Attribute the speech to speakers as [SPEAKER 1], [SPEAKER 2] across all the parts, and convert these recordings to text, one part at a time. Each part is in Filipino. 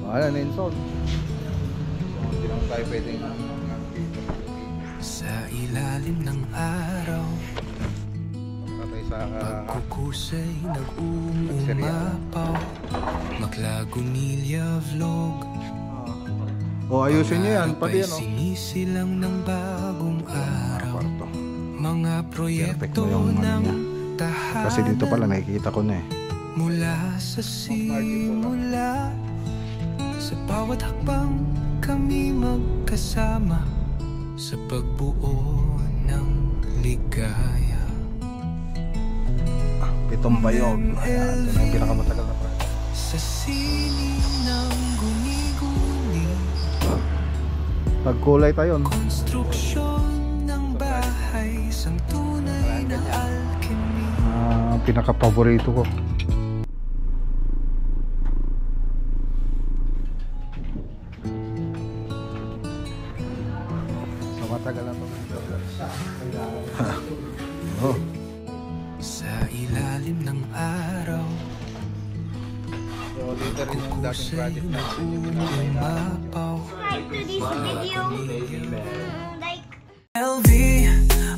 [SPEAKER 1] Ayan, Nelson. So, hindi naman tayo pwedeng
[SPEAKER 2] sa ilalim ng araw,
[SPEAKER 1] sa
[SPEAKER 2] pagkukusay nag-uumapaw, Maglagumilya vlog.
[SPEAKER 1] ayusin nyo yan, pati yan
[SPEAKER 2] sinisilang ng bagong araw, mga proyekto ng tahanan.
[SPEAKER 1] Kasi dito pala nakikita ko na
[SPEAKER 2] mula sa simula, sa bawat hakbang kami magkasama, sa pagbuo ng ligaya.
[SPEAKER 1] Pitong bayog. Ayan, ito na yung pinakamatagal na project.
[SPEAKER 2] Sa sining ng guni-guni,
[SPEAKER 1] pagkulay tayo.
[SPEAKER 2] konstruksyon ng bahay, isang tunay na alchemy.
[SPEAKER 1] Pinaka-paborito ko. So matagal na ito.
[SPEAKER 2] Sa ilalim ng araw,
[SPEAKER 1] So dito rin yung dating project na
[SPEAKER 2] umapaw.
[SPEAKER 3] Like
[SPEAKER 2] LV,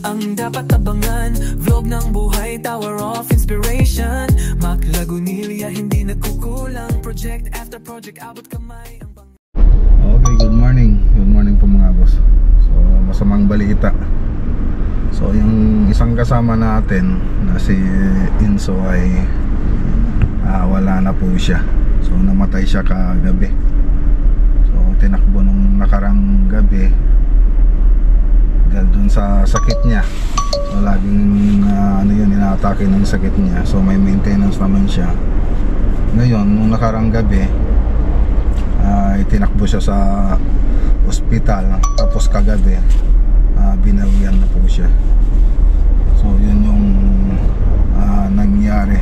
[SPEAKER 2] ang dapat abangan, vlog ng buhay, tower of inspiration, Maglagumilya, hindi nagkukulang, project after project, abot kamay ang
[SPEAKER 1] Okay, good morning. Good morning po mga boss. So masamang balita. So yung isang kasama natin na si Inso ay wala na po siya. So namatay siya kagabi. So tinakbo nung nakarang gabi dahil dun sa sakit niya. So laging inaatake ng sakit niya. So may maintenance naman siya. Ngayon nung nakarang gabi tinakbo siya sa ospital. Tapos kagabi binawian na po siya. So yun yung nangyari.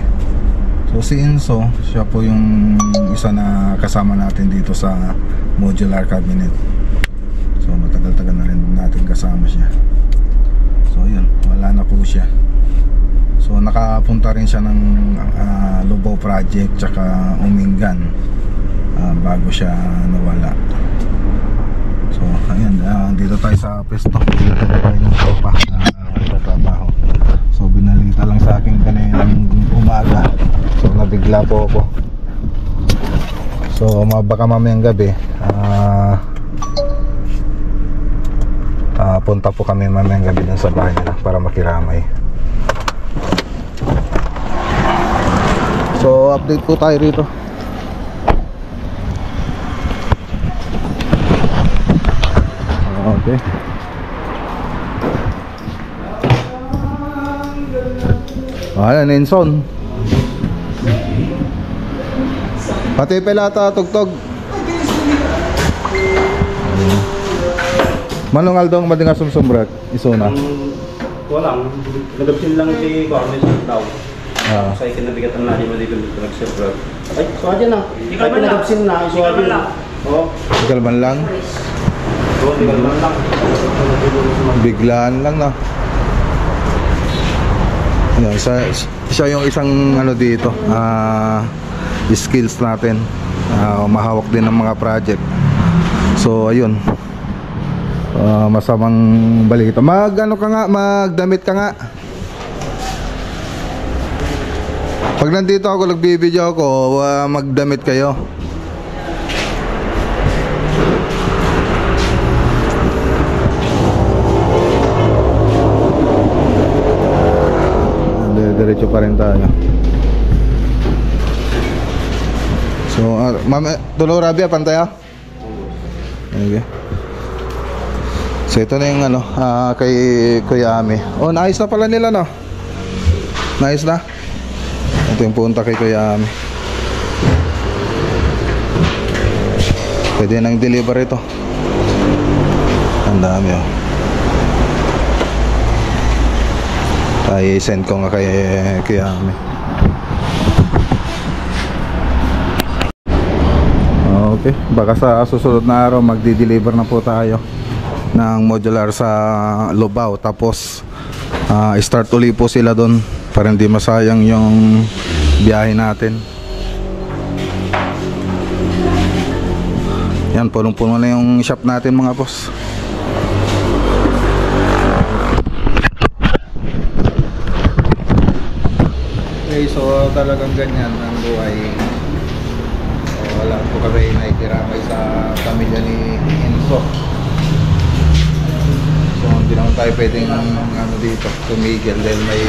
[SPEAKER 1] So si Enzo, siya po yung isa na kasama natin dito sa modular cabinet. So matagal-tagal na rin natin kasama siya. So yun, wala na po siya. So nakapunta rin siya ng Lubao project tsaka Umingan bago siya nawala. So ayan, dito tayo sa pesto. Dito tayo ng tropa nagtatrabaho. So binalita lang sa akin kaninang umaga. So nabigla po ako. So baka mamayang gabi punta po kami mamayang gabi dun sa bahay nila para makiramay. So update po tayo rito. Okay. Ayan, Nelson. Pati pelata tugtog. Manong Aldong madinga sumsumbrak isuna.
[SPEAKER 4] Walang nagabsin lang si Barnes daw. Sa ikinabigatan na di mo dito nagsumbrak. Ay, so aja na. Ay pinagabsin na iso aja. Oh,
[SPEAKER 1] Bigalman lang.
[SPEAKER 4] oh, bigalman lang.
[SPEAKER 1] Biglaan lang na. Yan, siya yung isang dito skills natin, mahawak din ng mga project. So ayun, masamang balita. Magdamit ka nga. Pag nandito ako, nagbibideo ako, magdamit kayo. Diretso pa rin tayo. So, tulo Rabia, pantay ah. Okay. So, ito na yung kay Kuya Ami. Oh, naayos na pala nila, no? Naayos na? Ito yung punta kay Kuya Ami. Pwede nang deliver ito. Ang dami, oh. Ay send ko nga kay Ami. Okay, baka sa susunod na araw magdi-deliver na po tayo ng modular sa Lubao. Tapos start uli po sila doon para hindi masayang yung biyahe natin. Yan, punong-puno na yung shop natin mga boss. Okay, so talagang ganyan ang buhay. So, wala po kami naikiramay sa pamilya ni Enzo. So hindi naman tayo pwedeng ano dito, tumigil dahil may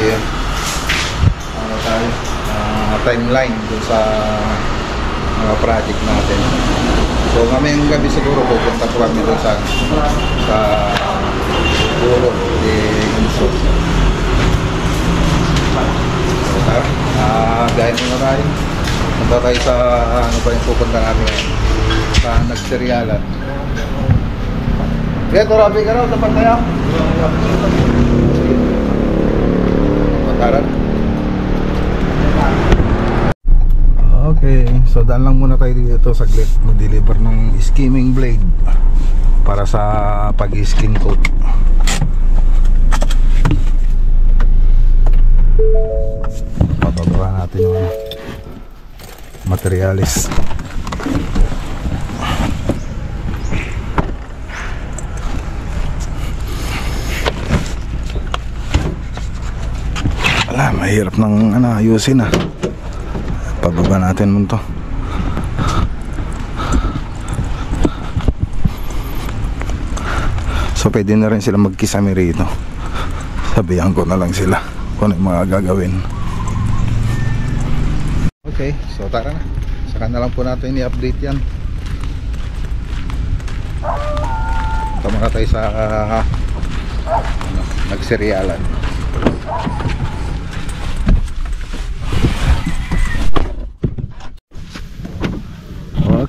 [SPEAKER 1] ano tayo, timeline dun sa mga project natin. So mamayang gabi siguro pupunta po kami dun sa Buro ni Enzo. So tara, gaya nyo na tayo. Punta tayo sa ano pa yung pupunta natin ngayon, sa Nagserialan. Ito, Rabi ka raw, dapat tayo. Pataran. Okay, so daan lang muna tayo dito saglit. Mag-deliver ng skimming blade para sa pag-skin coat. Pababa natin yung materialis. Wala, mahirap ng ayusin ah. Pababa natin mo to. So pwede na rin sila magkisami rito. Sabihan ko na lang sila kung ano yung mga gagawin. Okay, so tara na. Saka na lang po natin i-update yan. Tama tayo sa Nagserialan.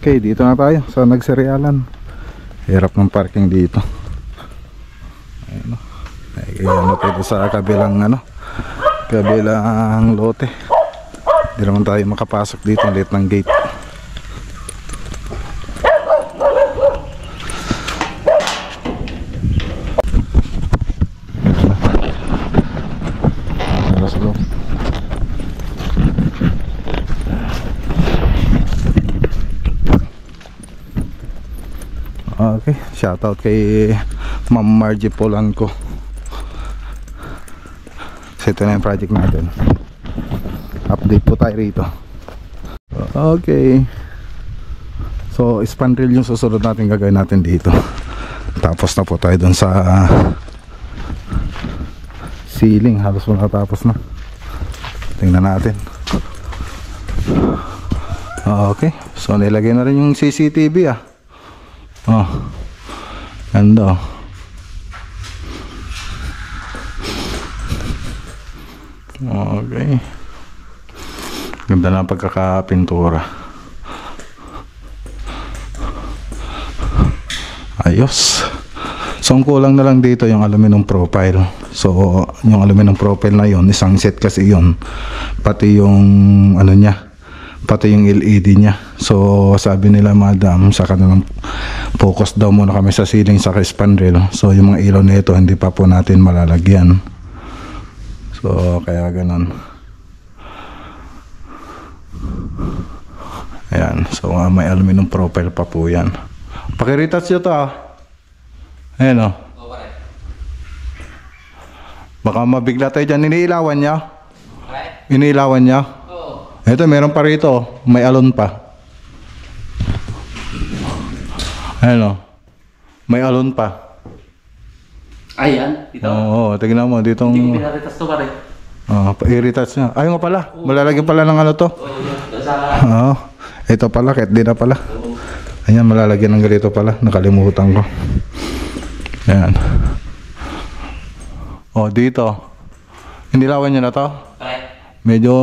[SPEAKER 1] Okay, dito na tayo sa Nagserialan. Hirap ng parking dito. Ayun, ayun tayo sa kabilang kabilang lote. Hindi naman tayo makapasok dito, liit ng gate. Okay, shoutout kay Ma'am Margie Polanco. So ito na yung project natin. Update po tayo rito. Okay, so span rail yung susunod natin gagawin natin dito. Tapos na po tayo dun sa ceiling. Halos wala tapos na. Tingnan natin. Okay, so nilagay na rin yung CCTV ah. Oh, ganda. Okay, ganda na pagkakapintura. Ayos. So ang kulang na lang dito yung aluminum profile. So yung aluminum profile na yon, isang set kasi yon, pati yung ano niya, pati yung LED niya. So sabi nila madam, sa kanilang focus daw muna kami sa ceiling sa span rail. So yung mga ilaw nito hindi pa po natin malalagyan. So kaya ganon. Ayan, so may aluminum profile pa po yan. Pakiritas nyo to ah. Ayan o. Baka mabigla tayo dyan. Iniilawan niya? Iniilawan niya? Ito, meron pa rito. May alon pa. Ayan o. May alon pa.
[SPEAKER 3] Ayan, dito?
[SPEAKER 1] Oo, tignan mo. Ditong...
[SPEAKER 3] Hindi ko pinaritas to pare.
[SPEAKER 1] Pa-irritas niya. Ayun nga pala. Malalagyan pala ng ano to. Oo. Ito pala, kahit di na pala. Ayan, malalagyan ng ganito pala. Nakalimutan ko. Ayan. O, dito. Inilawan niya na to? Medyo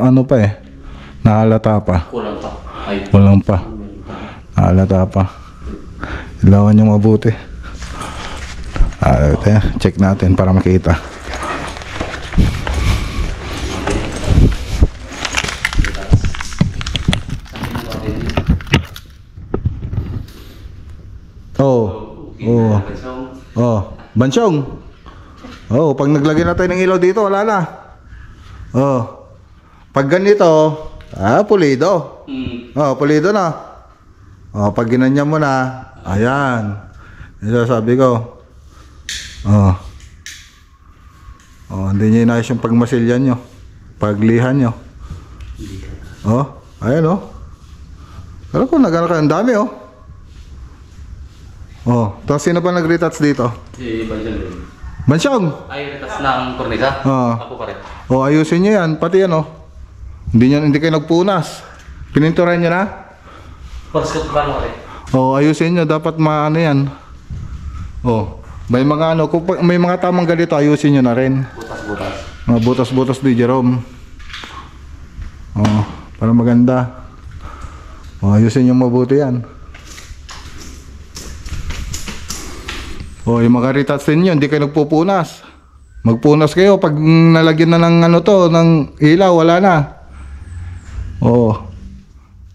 [SPEAKER 1] ano pa eh. Nahalata pa.
[SPEAKER 3] Kulang pa. Ay.
[SPEAKER 1] Kulang pa. Nahalata pa. Ilawan niyo mabuti. Check natin para makita. Bansyong. Pag naglagay na tayo ng ilaw dito, wala na. Pag ganito, pulido. Pulido na. Oh, pag ginanyan mo na, ayan. Ito sabi ko. Oh. Oh, hindi niyo inayos yung pagmasilyan nyo. Paglihan nyo. Oh, ayan oh. Pero kung nagano ka, ang dami oh. Oh, tapos sino ba nag-retouch dito?
[SPEAKER 3] Si Bansyang din.
[SPEAKER 1] Bansyang!
[SPEAKER 3] Ay, retas ng kornisa?
[SPEAKER 1] Oo.
[SPEAKER 3] Ako pa rin.
[SPEAKER 1] Oh, ayusin nyo yan. Pati yan oh. Hindi kayo nagpunas. Pininturan nyo na?
[SPEAKER 3] Paskot ba mo rin?
[SPEAKER 1] Oh, ayusin nyo. Dapat maano yan. Oh, may mga ano, kung may mga tamang ganito, ayusin nyo na rin.
[SPEAKER 3] Butas-butas.
[SPEAKER 1] Mga butas-butas ni Jerome. Oh, para maganda. Oh, ayusin nyo mabuti yan. Oh, yung mga retouch nyo, hindi kayo nagpupunas. Magpunas kayo pag nalagyan na ng ano to, ng ilaw, wala na. Oh,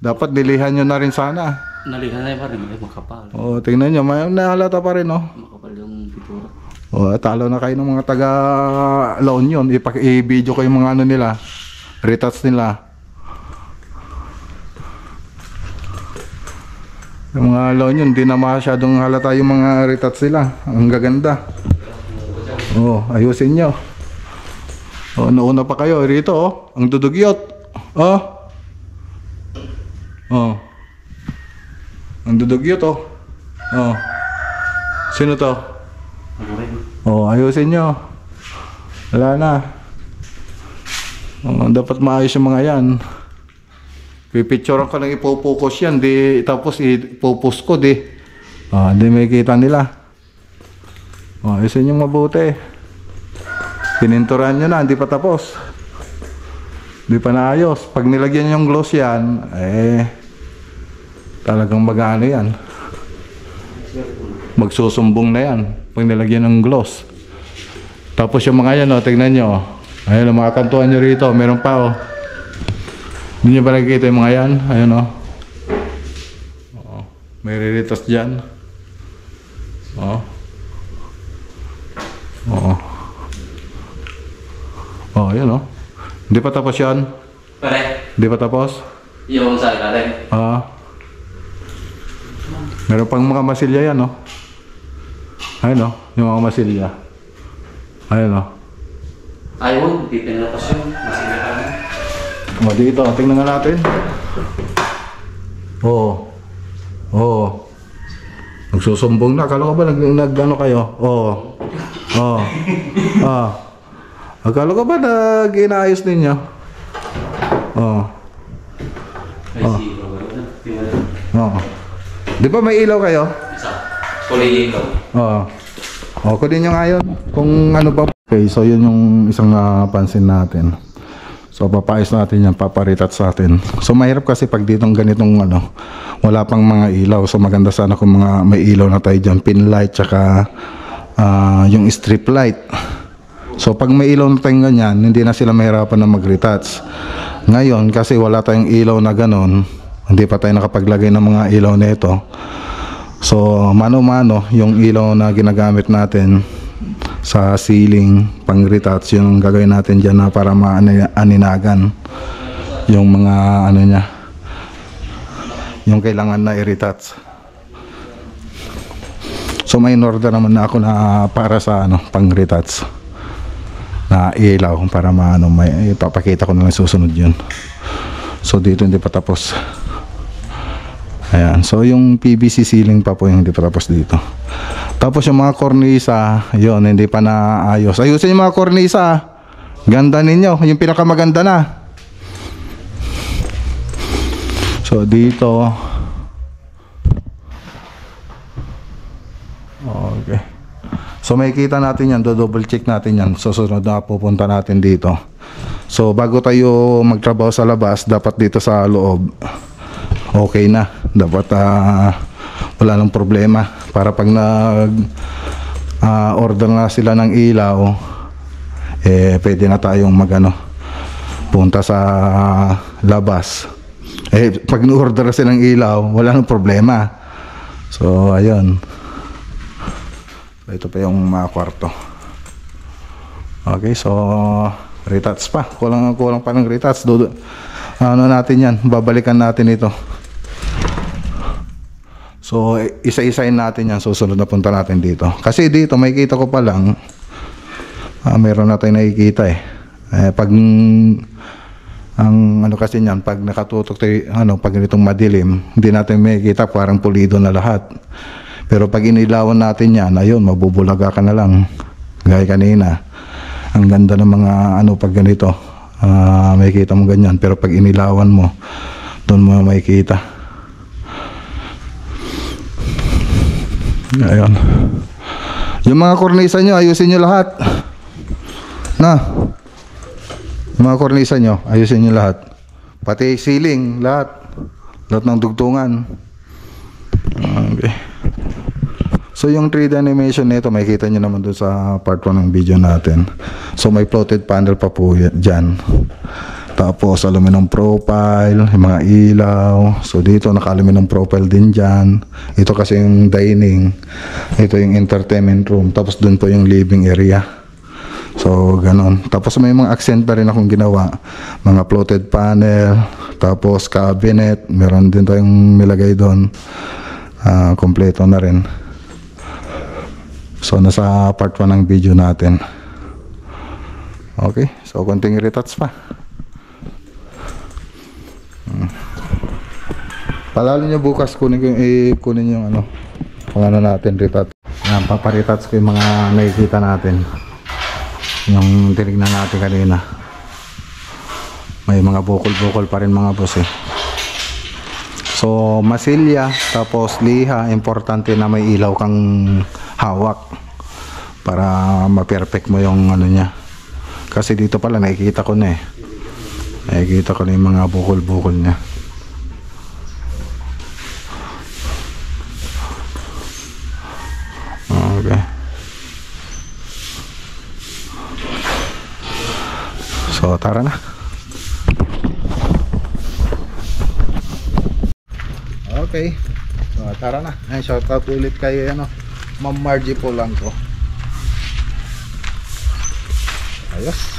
[SPEAKER 1] dapat dilihan nyo na rin sana.
[SPEAKER 3] Nalihan na pa rin. Ay, makapal.
[SPEAKER 1] Oh, tingnan nyo, may nahalata pa rin oh.
[SPEAKER 3] Makapal yung pitura.
[SPEAKER 1] Oh, talo na kayo ng mga taga La Union. I-video ko yung mga ano nila, retouch nila. Yung mga La Union, hindi na masyadong halata yung mga retouch nila. Ang gaganda. Oh, ayusin nyo. Oh, nauna pa kayo rito oh. Ang dudugyot. Oh. Oh. Ang dudugyot oh. Oh. Sino to?
[SPEAKER 3] Ako rin.
[SPEAKER 1] Oh, ayusin nyo. Wala na. Oh, dapat maayos yung mga yan. Pipicturean ko lang ipopokus yan. Di, tapos ipopost ko di. Ah, di may kita nila. Oh, ayusin nyo mabuti. Pininturan nyo na, hindi pa tapos. Di pa naayos. Pag nilagyan yung gloss yan, talagang mag-ano yan. Magsusumbong na yan pag nilagyan ng gloss. Tapos yung mga yan, tignan nyo. Ayun, mga kantuan nyo rito. Meron pa oh. Hindi nyo ba nakikita yung mga yan? Ayun oh. Oh, may riritas dyan. Oh. Oo. Oh, ayun oh. Hindi pa tapos yan?
[SPEAKER 3] Pare,
[SPEAKER 1] Hindi pa tapos?
[SPEAKER 3] yung sa ilalim.
[SPEAKER 1] Meron pang mga masilya yan oh. Ayun oh, yung mga masilya. Ayun oh.
[SPEAKER 3] Ayun, di pinapos yun. Masinip ka na.
[SPEAKER 1] O dito, tingnan nga natin. Oo. Oo. Nagsusumbong na. Akala ko ba nag-ano kayo? Oo. Oo. Ah. Akala ko ba nag-inaayos ninyo? Oo.
[SPEAKER 3] Ay, si Robert na. Tingnan.
[SPEAKER 1] Oo. Di ba may ilaw kayo?
[SPEAKER 3] Isa. Kulay ikaw.
[SPEAKER 1] Oo. O, kunin nyo nga yun. Kung ano ba. Okay, so yun yung isang napansin natin. So papayos natin yan, paparitat sa atin. So mahirap kasi pag ditong ganitong ano, wala pang mga ilaw. So maganda sana kung mga may ilaw na tayo dyan, pin light, tsaka yung strip light. So pag may ilaw na tayong ganyan, hindi na sila mahirapan na mag-retouch. Ngayon, kasi wala tayong ilaw na ganon, hindi pa tayo nakapaglagay ng mga ilaw na ito. So mano-mano, yung ilaw na ginagamit natin sa ceiling pang retouch yung gagawin natin dyan na para maaninagan yung mga ano niya, yung kailangan na i-retouch. So may order naman na ako na para sa ano, pang retouch na ilaw para maano, may ipapakita ko na lang susunod yun. So dito hindi pa tapos. Ayan, so yung PVC ceiling pa po yung hindi pa tapos dito. Tapos yung mga kornisa, yun, hindi pa naayos. Ayusin yung mga kornisa. Ganda ninyo, yung pinakamaganda na. So dito. Okay. So makikita natin yan, double check natin yan. Susunod na pupunta natin dito. So bago tayo magtrabaho sa labas, dapat dito sa loob okay na. Dapat wala nang problema. Para pag order na sila ng ilaw, pwede na tayong magano, punta sa labas. Pag na-order na sila ng ilaw, wala nang problema. So ayun. So, ito pa yung mga kwarto. Okay, so retouch pa. Kulang pa ng retouch. Ano natin yan, babalikan natin ito. So isa-isahin natin yan, susunod na punta natin dito. Kasi dito makikita ko pa lang meron na tayong nakikita pag ang ano kasi niyan, pag nakatutok tayo, pag ganitong madilim, hindi natin makikita, parang pulido na lahat. Pero pag inilawan natin yan, ayun, mabubulaga ka na lang. Gaya kanina, ang ganda ng mga pag ganito, makikita mo ganyan. Pero pag inilawan mo, doon mo makikita. Ayun. Yung mga kornisa nyo, ayusin nyo lahat. Yung mga kornisa nyo, ayusin nyo lahat. Pati ceiling, lahat. Lahat ng dugtungan. Okay. So yung 3D animation nito, makikita nyo naman doon sa part 1 ng video natin. So may floated panel pa po dyan. Tapos aluminum profile, yung mga ilaw. So dito naka-aluminum profile din dyan. Ito kasi yung dining. Ito yung entertainment room. Tapos doon po yung living area. So ganon. Tapos may mga accent pa rin akong ginawa. Mga floated panel. Tapos cabinet. Meron din tayong nilagay doon. Kompleto na rin. So nasa part 1 ng video natin. Okay. So konting retouch pa. Palalo nyo bukas kunin yung kung natin retouch. Yan, paparetouch ko yung mga nakikita natin. Yung tinignan natin kanina. May mga bukol-bukol pa rin mga boss So masilya, tapos liha, importante na may ilaw kang hawak para ma-perfect mo yung niya. Kasi dito pala nakikita ko na nakikita ko na yung mga bukol-bukol niya. Okay. So tara na. Okay. So tara na. Shout out ulit kayo Ma'am Margie Polanco. Ayos.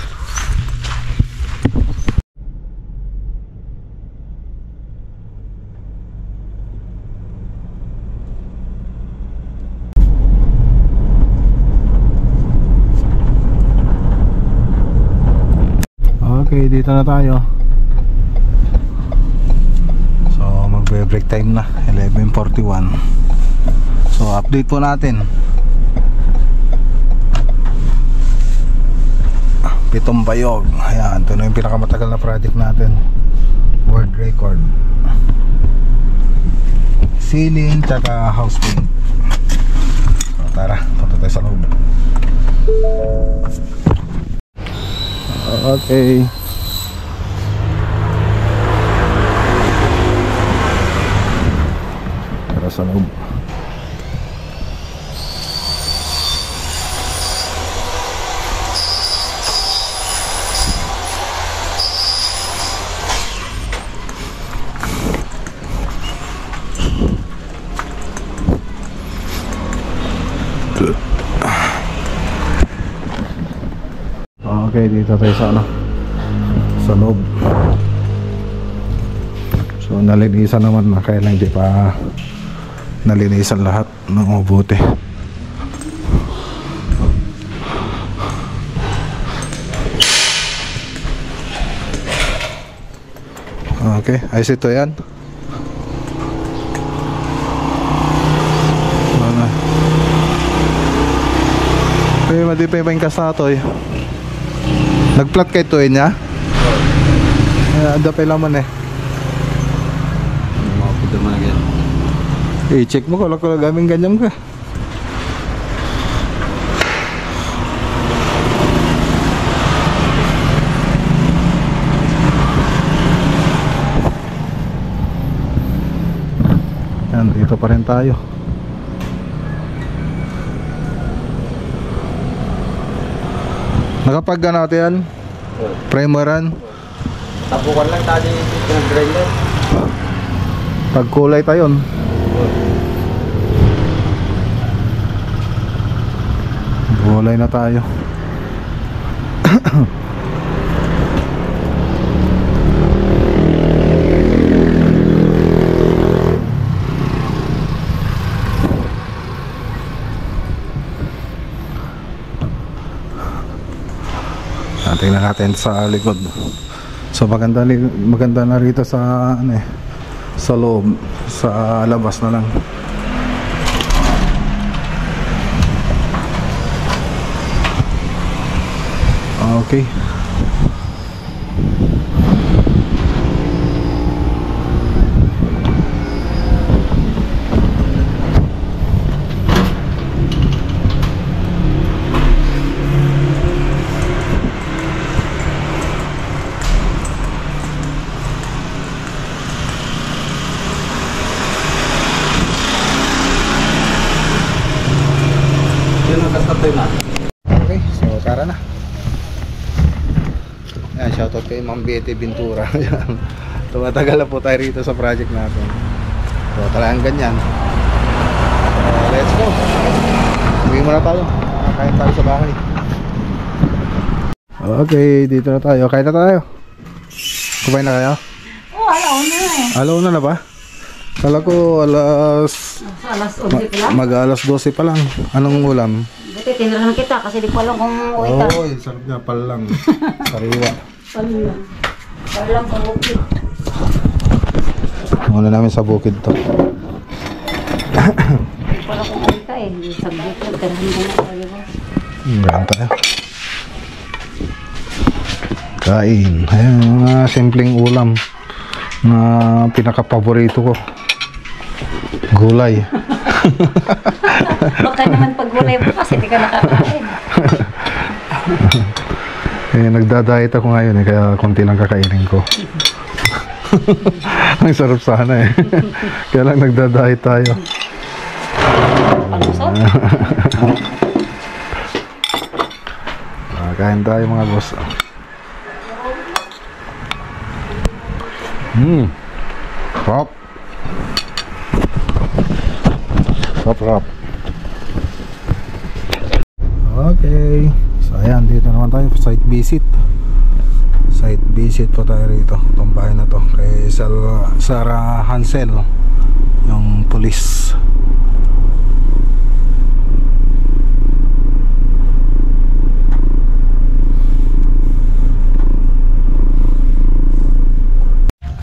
[SPEAKER 1] Okay, dito na tayo. So magbe-break time na 11:41. So update po natin. Pitong Bayog. Ayan, ito na yung pinakamatagal na project natin. World record. Ceiling tsaka house paint. So tara, punta tayo sa loob. Okay. Tara sa loob. Okay, dito tayo sa loob. So nalinisan naman na, kaya lang hindi pa nalinisan lahat ng mabuti. Okay, ayos ito yan. Okay, madipay pa yung kasatoy. Nag-flat kay to niya? Ada pa laman
[SPEAKER 3] Mapito mo na ganyan.
[SPEAKER 1] I-check mo kung gaming ganyan ka. Yan, dito pa rin tayo. Nakapag natin yan? Primeran?
[SPEAKER 4] Tapukan lang tadi ng grinder.
[SPEAKER 1] Pagkulay tayo. Kulay na tayo. tingnan natin sa likod. So maganda na rito sa ano sa loob, sa labas na lang. Okay. Okay, so tara na. Ayan, shoutout kay Ma'am Betty Ventura. Tumatagal na po tayo rito sa project natin. So talagang ganyan. Let's go. Uwi muna tayo. Kain tayo sa bahay. Okay, dito na tayo. Kain na tayo. Kumain na kayo?
[SPEAKER 5] Oh, alauna na eh.
[SPEAKER 1] Alauna na ba? Kala ko alas
[SPEAKER 5] 11 pa lang.
[SPEAKER 1] Mag alas 12 pa lang. Anong ulam?
[SPEAKER 5] Buti tinirahan kita kasi di ko alam kung uwi ka.
[SPEAKER 1] Oh, sarap niya. Palang. Sariwa.
[SPEAKER 5] Palang. Palang sa bukid.
[SPEAKER 1] Muna namin sa bukid to.
[SPEAKER 5] Di ko alam kung uwi ka eh. Sa bukid. Tirahan ka na tayo ba?
[SPEAKER 1] Ganyan tayo. Kain. Ayan, mga simpleng ulam na pinaka-paborito ko. Gulay.
[SPEAKER 5] Baka naman pag gulay mo kasi di ka nakakain.
[SPEAKER 1] Eh, nagda-diet ako ngayon eh, kaya konti lang kakainin ko. Ang sarap sana eh. Kaya lang nagda-diet tayo.
[SPEAKER 5] Palusot?
[SPEAKER 1] Kain tayo mga boss. Rap. Rap. Okay. So ayan, dito naman tayo site visit. Site visit po tayo rito. Itong bahay na to kay Sarah Hansel, yung police.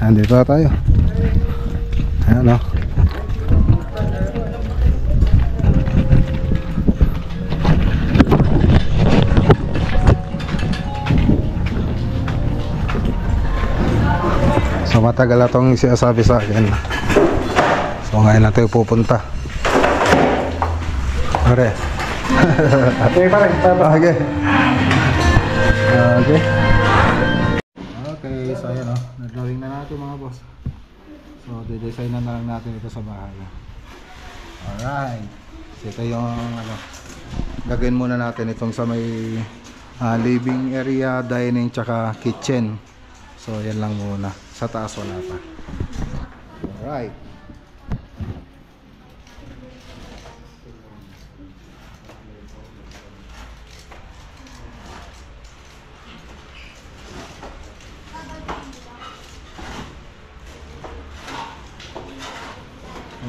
[SPEAKER 1] Andito na tayo. Ayan o. So matagal na itong sinasabi sa akin. So ngayon na tayo pupunta. Pare. Okay pare. Okay. Okay. Okay, so ayan o. Nag-drawing na natin mga boss. So de-design na lang natin ito sa bahay. Alright. So ito yung ano, gagawin muna natin itong sa may living area, dining, tsaka kitchen. So yan lang muna. Sa taas wala pa. Alright.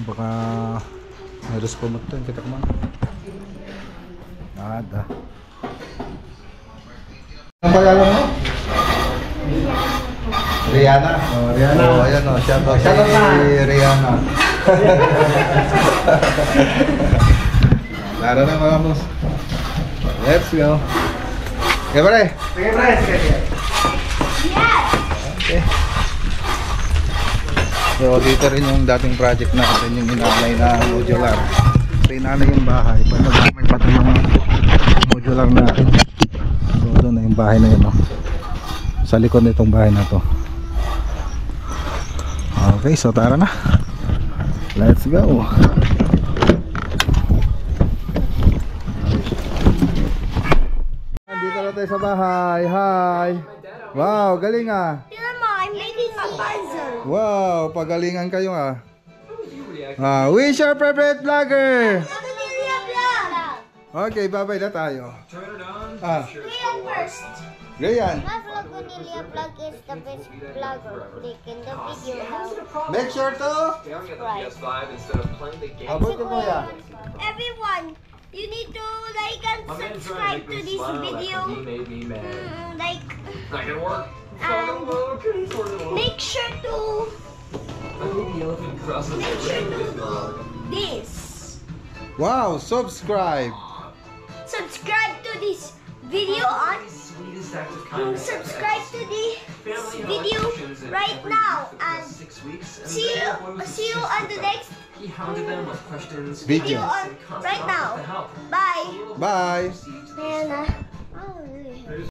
[SPEAKER 1] Baka may response ito. Kita ko man. Nada. Ang pangalan mo? Rihanna. Oh, Rihanna. Oh, ayan o. Shoutout si Rihanna. Tara na mga boss. Let's go. Okay, pare. Sige, pare. Sige. Okay. So dito rin yung dating project natin, yung inalay na modular. So inalay yung bahay, pagkagamay pati yung modular natin. So doon na yung bahay na yun, no? Sa likod na itong bahay na to. Okay, so tara na. Let's go. Nandito na tayo sa bahay. Hi. Wow, galing ah.
[SPEAKER 6] I'm making a buzzer.
[SPEAKER 1] Wow, pagalingan kayo ah. Who is your favorite vlogger? Okay, bye-bye na tayo.
[SPEAKER 6] Ryan first.
[SPEAKER 1] Grayan,
[SPEAKER 6] My Vlogonilia vlog is the best vlogger. Click in the video.
[SPEAKER 1] make sure to
[SPEAKER 6] Subscribe.
[SPEAKER 1] abot ko kuya.
[SPEAKER 6] Everyone, You need to like and subscribe to this video.
[SPEAKER 7] He made me mad.
[SPEAKER 6] Like
[SPEAKER 7] Not gonna work.
[SPEAKER 6] and make sure to this.
[SPEAKER 1] Wow, subscribe.
[SPEAKER 6] Subscribe to this video on.
[SPEAKER 7] Sweetest act of kindness.
[SPEAKER 6] Subscribe to the video right now and see you on the next
[SPEAKER 7] He hounded them with questions.
[SPEAKER 1] Video.
[SPEAKER 6] on right now. Bye.
[SPEAKER 1] Bye.
[SPEAKER 6] And